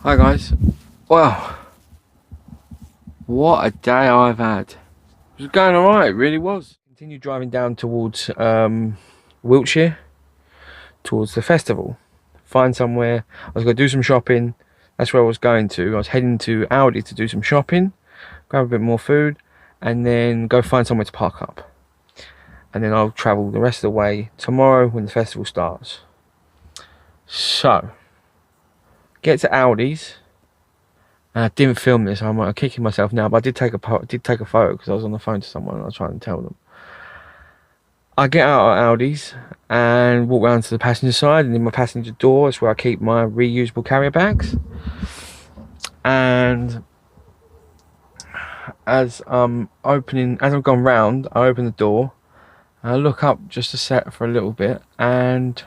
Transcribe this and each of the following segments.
Hi guys. Well, what a day I've had. It was going alright, it really was. Continued driving down towards Wiltshire, towards the festival. Find somewhere. I was going to do some shopping. That's where I was going to. I was heading to Aldi to do some shopping, grab a bit more food, and then go find somewhere to park up. And then I'll travel the rest of the way tomorrow when the festival starts. So, get to Aldi's. And I didn't film this. I'm kicking myself now, but I did take a photo because I was on the phone to someone and I was trying to tell them. I get out of Audi's and walk round to the passenger side, and in my passenger door is where I keep my reusable carrier bags. And as I've gone round, I open the door and I look up just to set for a little bit, and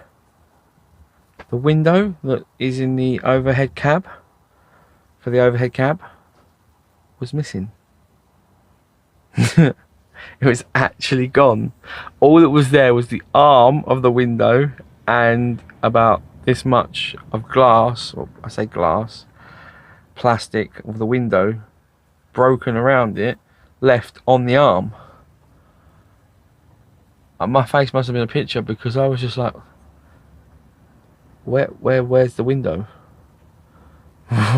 the window that is in the overhead cab was missing. It was actually gone. All that was there was the arm of the window and about this much of glass, or I say glass, plastic of the window broken around it, left on the arm. And my face must have been a picture, because I was just like, where's the window?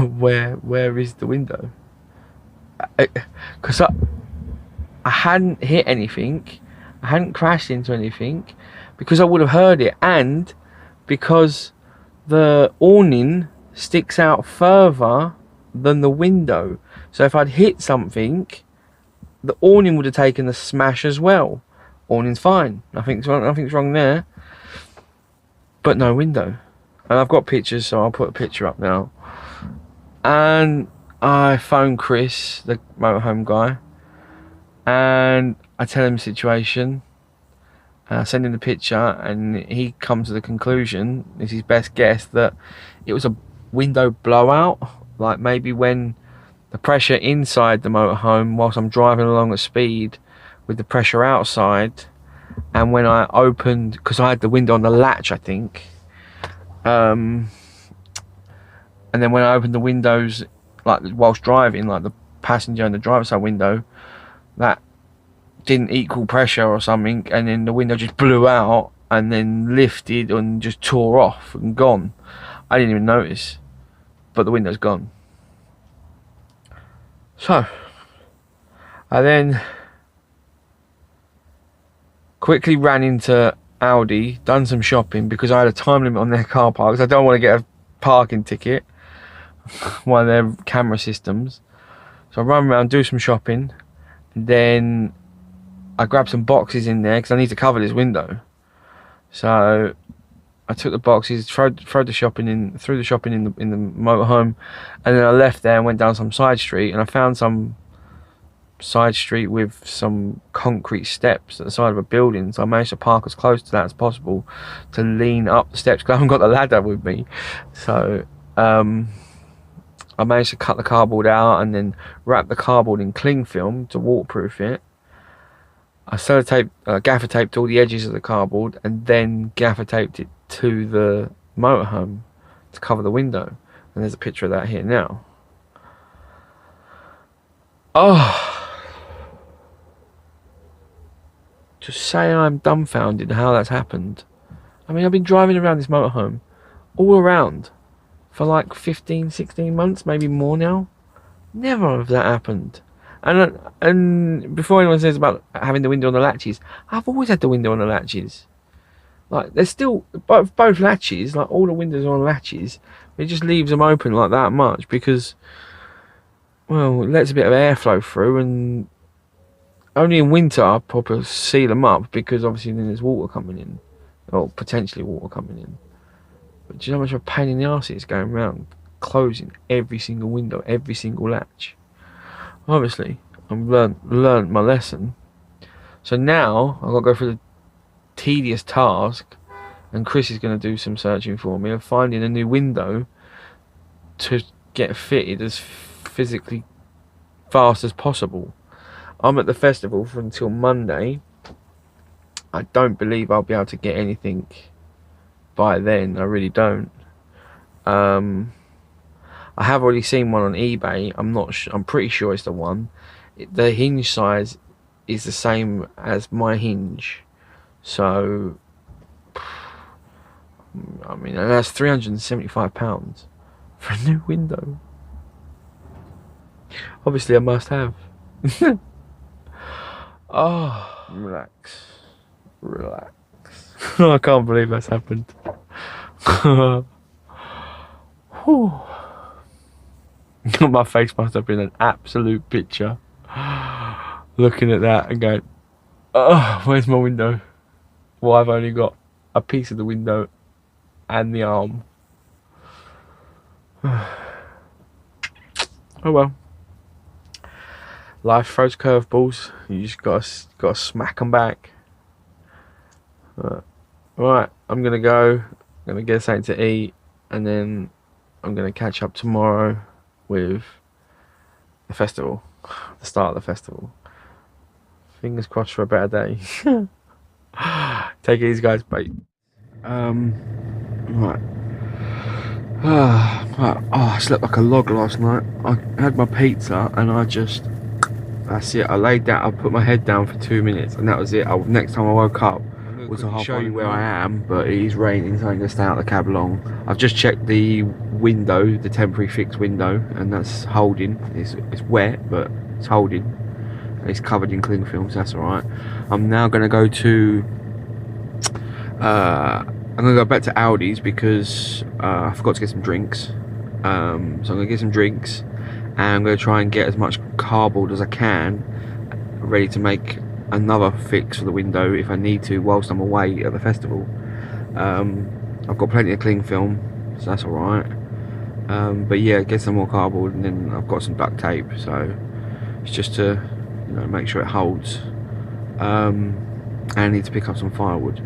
where is the window? Because I hadn't hit anything, I hadn't crashed into anything, because I would have heard it, and because the awning sticks out further than the window. So if I'd hit something, the awning would have taken the smash as well. Awning's fine, nothing's wrong there, but no window. And I've got pictures, so I'll put a picture up now. And I phoned Chris, the motorhome guy, and I tell him the situation. I send him the picture, and he comes to the conclusion, it's his best guess, that it was a window blowout. Like maybe when the pressure inside the motorhome, whilst I'm driving along at speed with the pressure outside, and when I opened, because I had the window on the latch, I think, and then when I opened the windows, like whilst driving, like the passenger and the driver's side window, that didn't equal pressure or something, and then the window just blew out and then lifted and just tore off and gone. I didn't even notice, but the window's gone. So I then quickly ran into Aldi, done some shopping, because I had a time limit on their car parks. I don't want to get a parking ticket, one of their camera systems. So I run around, do some shopping, and then I grabbed some boxes in there because I need to cover this window. So I took the boxes, threw the shopping in the motorhome, and then I left there and went down some side street, and I found some side street with some concrete steps at the side of a building. So I managed to park as close to that as possible to lean up the steps, because I haven't got the ladder with me. So I managed to cut the cardboard out and then wrap the cardboard in cling film to waterproof it. I gaffer taped all the edges of the cardboard, and then gaffer taped it to the motorhome to cover the window. And there's a picture of that here now. Oh, to say I'm dumbfounded how that's happened. I mean, I've been driving around this motorhome all around for like 15, 16 months, maybe more now. Never have that happened. And before anyone says about having the window on the latches, I've always had the window on the latches. Like, there's still both latches, like all the windows are on latches. It just leaves them open like that much because, well, it lets a bit of airflow through, and only in winter I probably seal them up, because obviously then there's water coming in, or potentially water coming in. But do you know how much of a pain in the arse it is going around closing every single window, every single latch? Obviously, I've learned my lesson. So now I've got to go through the tedious task, and Chris is going to do some searching for me of finding a new window to get fitted as physically fast as possible. I'm at the festival for until Monday. I don't believe I'll be able to get anything by then. I really don't. I have already seen one on eBay. I'm pretty sure it's the one. The hinge size is the same as my hinge, so I mean, and that's £375 for a new window. Obviously, I must have. Oh, relax. I can't believe that's happened. My face must have been an absolute picture. Looking at that and going, oh, where's my window? Well, I've only got a piece of the window and the arm. Oh well. Life throws curveballs. You just gotta smack them back. Right, I'm gonna go. I'm gonna get something to eat, and then I'm gonna catch up tomorrow with the festival, the start of the festival. Fingers crossed for a better day. Take it easy, guys. Bye. Right. Right. Oh, I slept like a log last night. I had my pizza and that's it. I laid down, I put my head down for 2 minutes and that was it. Next time I woke up was to show you where I am, but it is raining, so I'm going to stay out of the cab long. I've just checked the window, the temporary fixed window, and that's holding. It's wet, but it's holding. It's covered in cling film, so that's alright. I'm now going to go to I'm going to go back to Aldi's because I forgot to get some drinks. So I'm going to get some drinks and I'm going to try and get as much cardboard as I can ready to make another fix for the window if I need to whilst I'm away at the festival. I've got plenty of cling film, so that's alright. But yeah, get some more cardboard and then I've got some duct tape, so it's just to make sure it holds. And I need to pick up some firewood.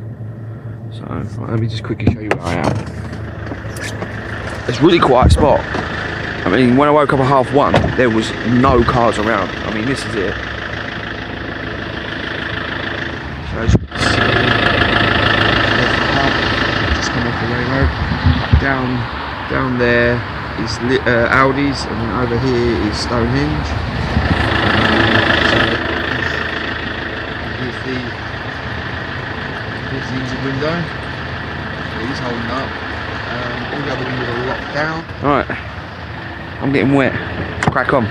So right, let me just quickly show you where I am. It's a really quiet spot. I mean, when I woke up at 1:30, there was no cars around. I mean, this is it. So as you can see, just come off the main road. Down there is Aldi's, and then over here is Stonehenge. So here's the engine window. He's holding up. All the other windows are locked down. Alright, I'm getting wet. Crack on.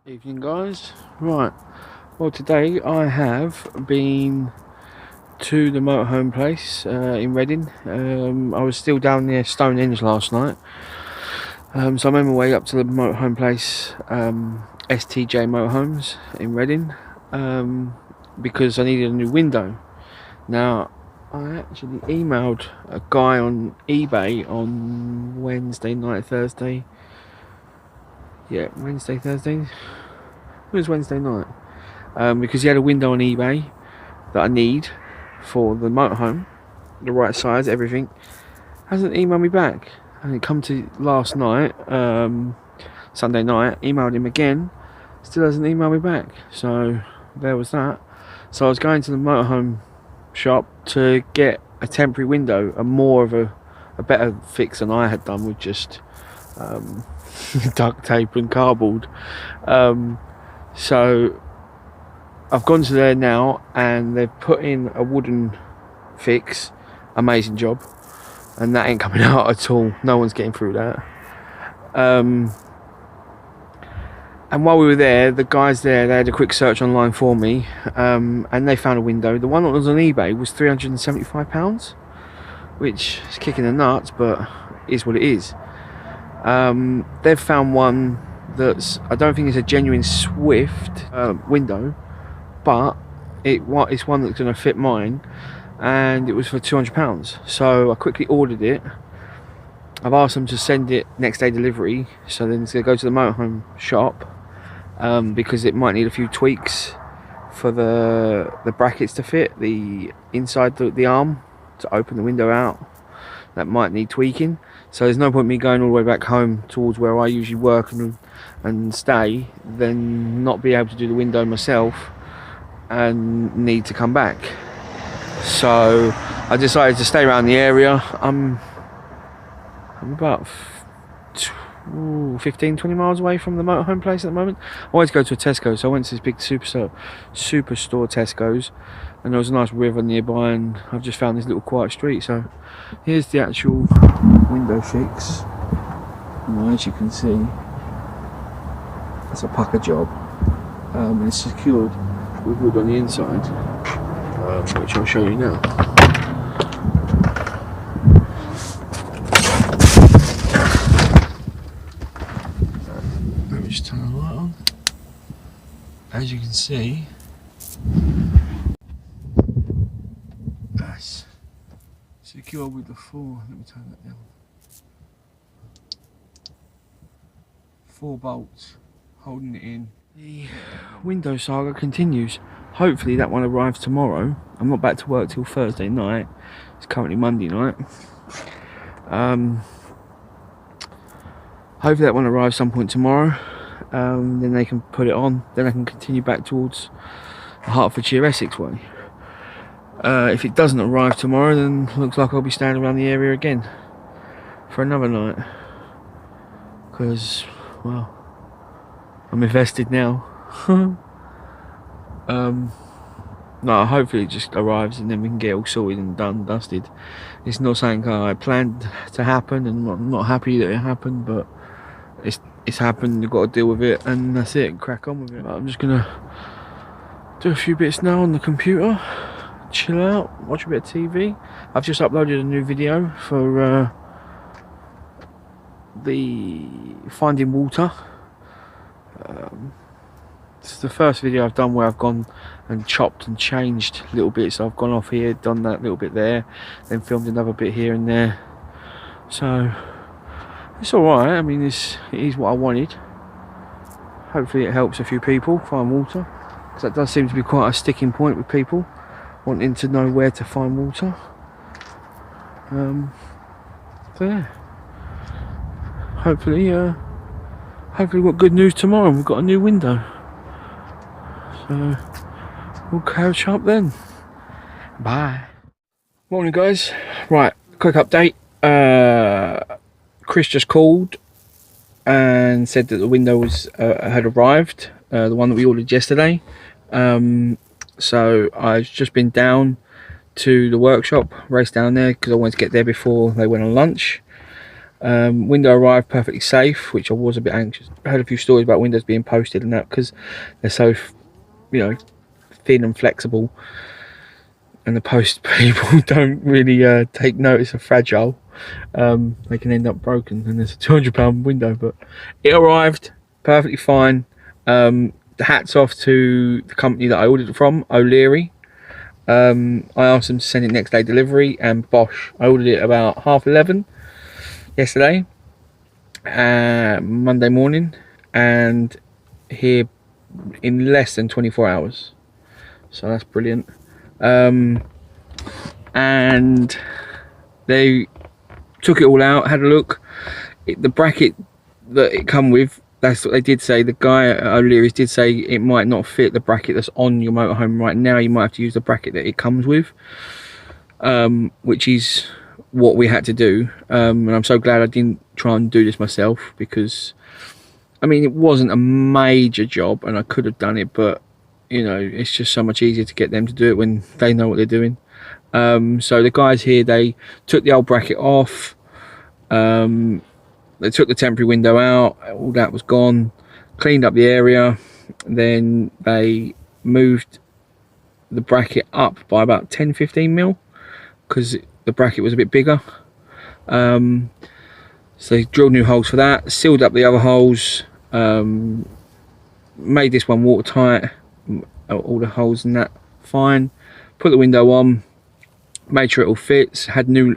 Evening, guys. Right, well, today I have been to the motorhome place in Reading. I was still down near Stonehenge last night. So I'm on my way up to the motorhome place, STJ Motorhomes in Reading, because I needed a new window. Now, I actually emailed a guy on eBay on Thursday. Yeah, Thursday. It was Wednesday night. Because he had a window on eBay that I need for the motorhome, the right size, everything. Hasn't emailed me back. And it come to last night, Sunday night, emailed him again, still hasn't emailed me back. So there was that. So I was going to the motorhome shop to get a temporary window, a better fix than I had done with just duct tape and cardboard. So I've gone to there now and they've put in a wooden fix. Amazing job. And that ain't coming out at all. No one's getting through that. And while we were there, the guys there, they had a quick search online for me, and they found a window. The one that was on eBay was £375, which is kicking the nuts, but is what it is. They've found one that's, I don't think it's a genuine Swift window, but it's one that's going to fit mine, and it was for £200. So I quickly ordered it. I've asked them to send it next day delivery, so then it's going to go to the motorhome shop, because it might need a few tweaks for the brackets to fit, the inside the arm to open the window out. That might need tweaking, so there's no point me going all the way back home towards where I usually work and stay, then not be able to do the window myself and need to come back. So I decided to stay around the area. I'm about 15, 20 miles away from the motorhome place at the moment. I wanted to go to a Tesco, so I went to this big superstore Tesco's, and there was a nice river nearby, and I've just found this little quiet street. So here's the actual window fix. And as you can see, it's a pucker job, and it's secured with wood on the inside, which I'll show you now. Let me just turn the light on. As you can see, that's secure with the four. Let me turn that down. 4 bolts holding it in. The window saga continues. Hopefully that one arrives tomorrow. I'm not back to work till Thursday night. It's currently Monday night. Hopefully that one arrives some point tomorrow. Then they can put it on. Then I can continue back towards Hertfordshire, Essex way. If it doesn't arrive tomorrow, then looks like I'll be staying around the area again for another night. Because, well, I'm invested now. No, hopefully it just arrives and then we can get all sorted and done, dusted. It's not something I planned to happen, and I'm not happy that it happened, but it's happened. You've got to deal with it, and that's it. Crack on with it. I'm just gonna do a few bits now on the computer, chill out, watch a bit of TV. I've just uploaded a new video for the finding water. This is the first video I've done where I've gone and chopped and changed little bits. So I've gone off here, done that little bit there, then filmed another bit here and there. So it's alright. I mean, it is what I wanted. Hopefully it helps a few people find water, because that does seem to be quite a sticking point with people wanting to know where to find water. So yeah, hopefully we've got good news tomorrow. We've got a new window, so we'll catch up then. Bye. Morning guys. Right, quick update. Chris just called and said that the window was had arrived, the one that we ordered yesterday. So I've just been down to the workshop, raced down there because I wanted to get there before they went on lunch. Window arrived perfectly safe, which I was a bit anxious. I heard a few stories about windows being posted and that, because they're so, you know, thin and flexible, and the post people don't really take notice of fragile. They can end up broken, and there's a £200 window, but it arrived perfectly fine. Hats off to the company that I ordered it from, O'Leary. I asked them to send it next day delivery, and Bosch. I ordered it about 11:30 yesterday, Monday morning, and here in less than 24 hours. So that's brilliant. And they took it all out, had a look. The bracket that it come with, that's what they did say. The guy at O'Leary's did say it might not fit the bracket that's on your motorhome right now. You might have to use the bracket that it comes with, which is what we had to do. And I'm so glad I didn't try and do this myself, because I mean, it wasn't a major job and I could have done it, but you know, it's just so much easier to get them to do it when they know what they're doing. So the guys here, they took the old bracket off, they took the temporary window out, all that was gone, cleaned up the area, then they moved the bracket up by about 10-15 mil, because the bracket was a bit bigger. So they drilled new holes for that, sealed up the other holes, made this one watertight, all the holes and that fine, put the window on, made sure it all fits, had new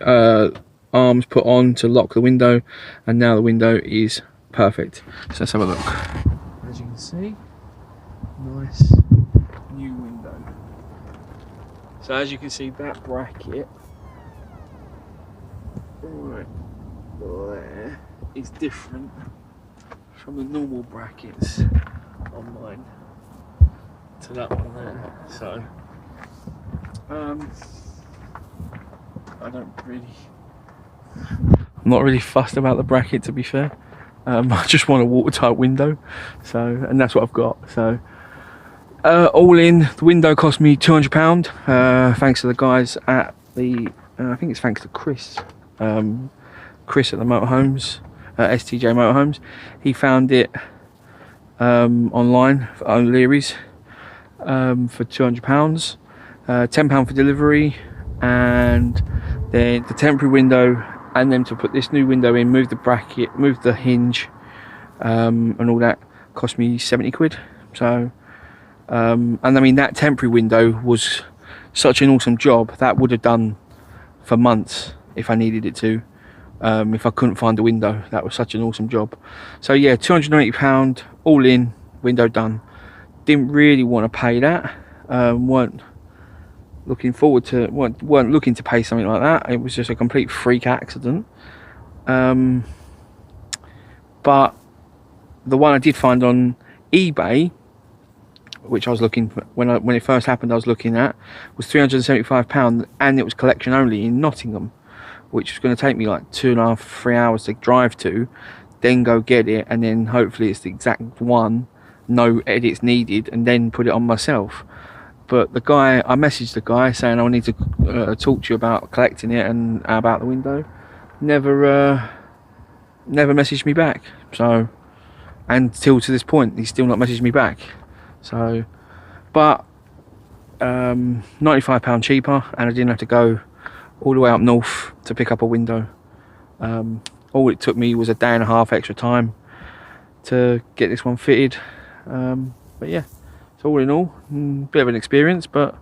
arms put on to lock the window, and now the window is perfect. So let's have a look. As you can see, nice new window. So as you can see, that bracket right there is different from the normal brackets on mine to that one there. So I'm not really fussed about the bracket, to be fair. I just want a watertight window, so, and that's what I've got. So all in, the window cost me £200, thanks to the guys at the I think it's thanks to Chris Chris at the Motorhomes, STJ Motorhomes. He found it online for O'Leary's for £200, £10 for delivery, and then the temporary window, and then to put this new window in, move the bracket, move the hinge, and all that cost me 70 quid. So and I mean, that temporary window was such an awesome job that would have done for months if I needed it to, if I couldn't find a window. That was such an awesome job. So yeah, £280 all in, window done. Didn't really want to pay that, weren't looking to pay something like that. It was just a complete freak accident. But the one I did find on eBay, which I was looking for, when it first happened, I was looking at, was £375, and it was collection only in Nottingham, which was going to take me like 2.5 to 3 hours to drive to, then go get it, and then hopefully it's the exact one, no edits needed, and then put it on myself. But I messaged the guy saying I need to talk to you about collecting it and about the window. Never messaged me back. So, and till to this point, he's still not messaged me back. So, but £95 cheaper, and I didn't have to go all the way up north to pick up a window. All it took me was a day and a half extra time to get this one fitted. But yeah, so all in all, bit of an experience, but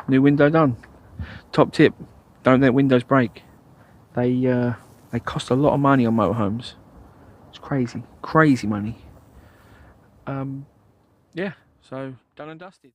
new window done. Top tip: don't let windows break. They cost a lot of money on motorhomes. It's crazy money. Yeah. So done and dusted.